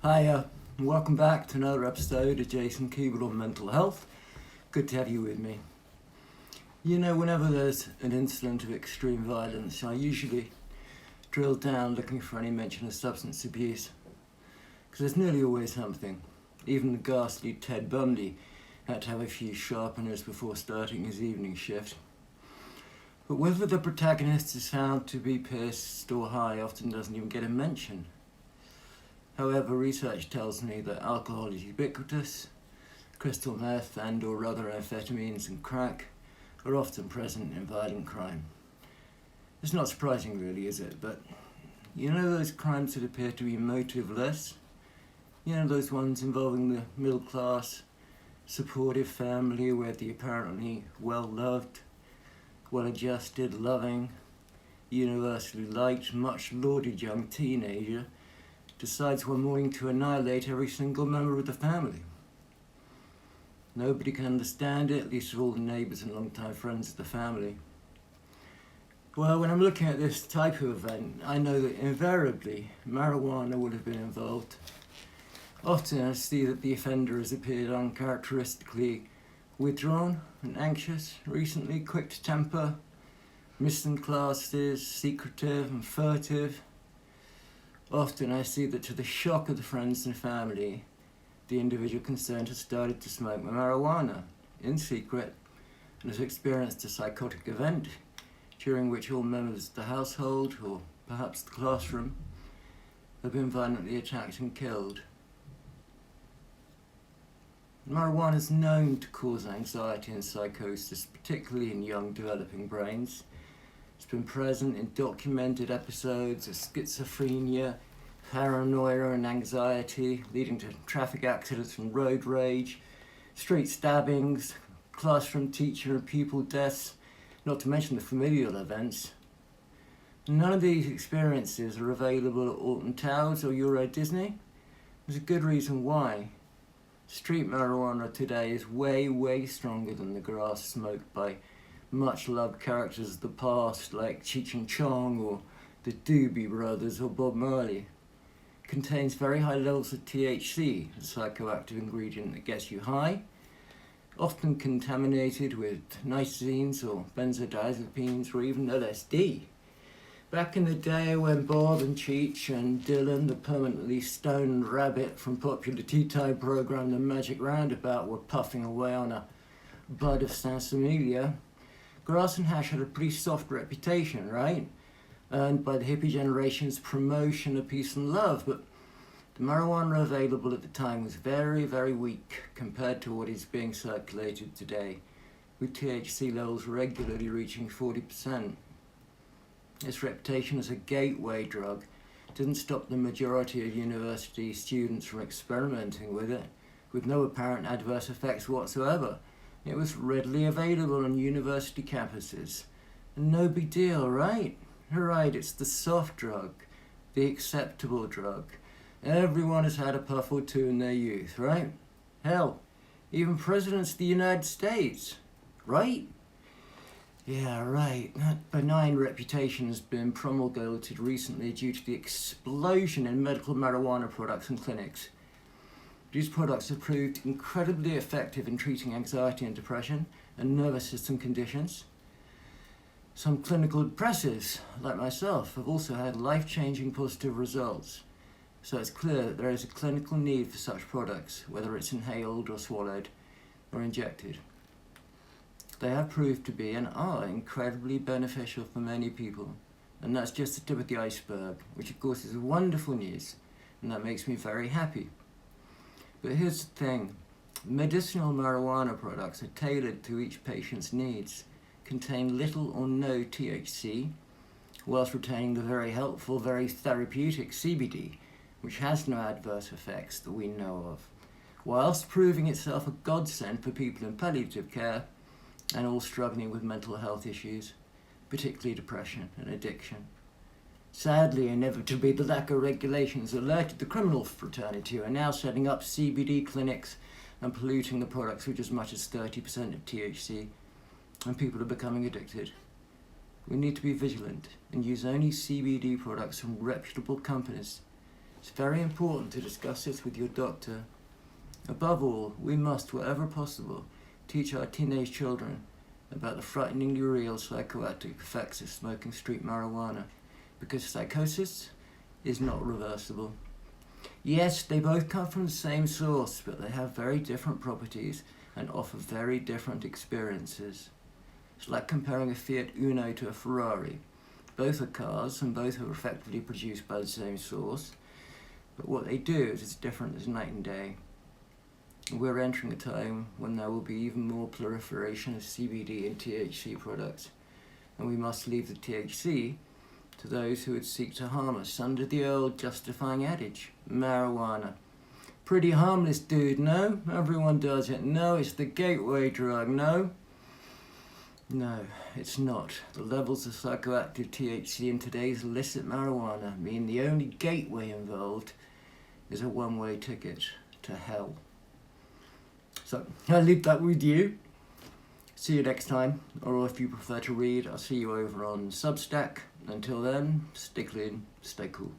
Hi, welcome back to another episode of Jason Keeble on Mental Health. Good to have you with me. You know, whenever there's an incident of extreme violence, I usually drill down looking for any mention of substance abuse, because there's nearly always something. Even the ghastly Ted Bundy had to have a few sharpeners before starting his evening shift. But whether the protagonist is found to be pissed or high often doesn't even get a mention. However, research tells me that alcohol is ubiquitous. Crystal meth and or other amphetamines and crack are often present in violent crime. It's not surprising really, is it? But you know those crimes that appear to be motiveless? You know those ones involving the middle class, supportive family where the apparently well-loved, well-adjusted, loving, universally liked, much lauded young teenager decides one morning to annihilate every single member of the family. Nobody can understand it, at least all the neighbours and long-time friends of the family. Well, when I'm looking at this type of event, I know that invariably marijuana would have been involved. Often I see that the offender has appeared uncharacteristically withdrawn and anxious, recently quick to temper, missing classes, secretive and furtive. Often I see that to the shock of the friends and family, the individual concerned has started to smoke marijuana in secret and has experienced a psychotic event during which all members of the household, or perhaps the classroom, have been violently attacked and killed. Marijuana is known to cause anxiety and psychosis, particularly in young developing brains. It's been present in documented episodes of schizophrenia, paranoia and anxiety, leading to traffic accidents and road rage, street stabbings, classroom teacher and pupil deaths, not to mention the familial events. None of these experiences are available at Alton Towers or Euro Disney. There's a good reason why. Street marijuana today is way stronger than the grass smoked by much-loved characters of the past like Cheech and Chong or the Doobie Brothers or Bob Marley. It contains very high levels of THC, a psychoactive ingredient that gets you high, often contaminated with nicotines or benzodiazepines or even LSD. Back in the day when Bob and Cheech and Dylan, the permanently stoned rabbit from popular tea time program The Magic Roundabout, were puffing away on a bud of Sansamilia, grass and hash had a pretty soft reputation, right? Earned by the hippie generation's promotion of peace and love, but the marijuana available at the time was very weak compared to what is being circulated today, with THC levels regularly reaching 40%. Its reputation as a gateway drug didn't stop the majority of university students from experimenting with it, with no apparent adverse effects whatsoever. It was readily available on university campuses. And no big deal, right? Right, it's the soft drug, the acceptable drug. Everyone has had a puff or two in their youth, right? Hell, even presidents of the United States, right? Yeah, right. That benign reputation has been promulgated recently due to the explosion in medical marijuana products and clinics. These products have proved incredibly effective in treating anxiety and depression and nervous system conditions. Some clinical depressives, like myself, have also had life-changing positive results. So it's clear that there is a clinical need for such products, whether it's inhaled or swallowed or injected. They have proved to be and are incredibly beneficial for many people. And that's just the tip of the iceberg, which of course is wonderful news, and that makes me very happy. But here's the thing, medicinal marijuana products are tailored to each patient's needs, contain little or no THC, whilst retaining the very helpful, very therapeutic CBD, which has no adverse effects that we know of, whilst proving itself a godsend for people in palliative care and all struggling with mental health issues, particularly depression and addiction. Sadly, inevitably, the lack of regulations alerted the criminal fraternity, who are now setting up CBD clinics and polluting the products with as much as 30% of THC, and people are becoming addicted. We need to be vigilant and use only CBD products from reputable companies It's very important to discuss this with your doctor. Above all, we must, wherever possible, teach our teenage children about the frighteningly real psychoactive effects of smoking street marijuana, because psychosis is not reversible. Yes, they both come from the same source, but they have very different properties and offer very different experiences. It's like comparing a Fiat Uno to a Ferrari. Both are cars and both are effectively produced by the same source, but what they do is as different as night and day. We're entering a time when there will be even more proliferation of CBD and THC products, and we must leave the THC to those who would seek to harm us under the old justifying adage, marijuana. Pretty harmless, dude, no? Everyone does it. No, it's the gateway drug, no? No, it's not. The levels of psychoactive THC in today's illicit marijuana mean the only gateway involved is a one-way ticket to hell. So, I'll leave that with you. See you next time, or if you prefer to read, I'll see you over on Substack. Until then, stay clean, stay cool.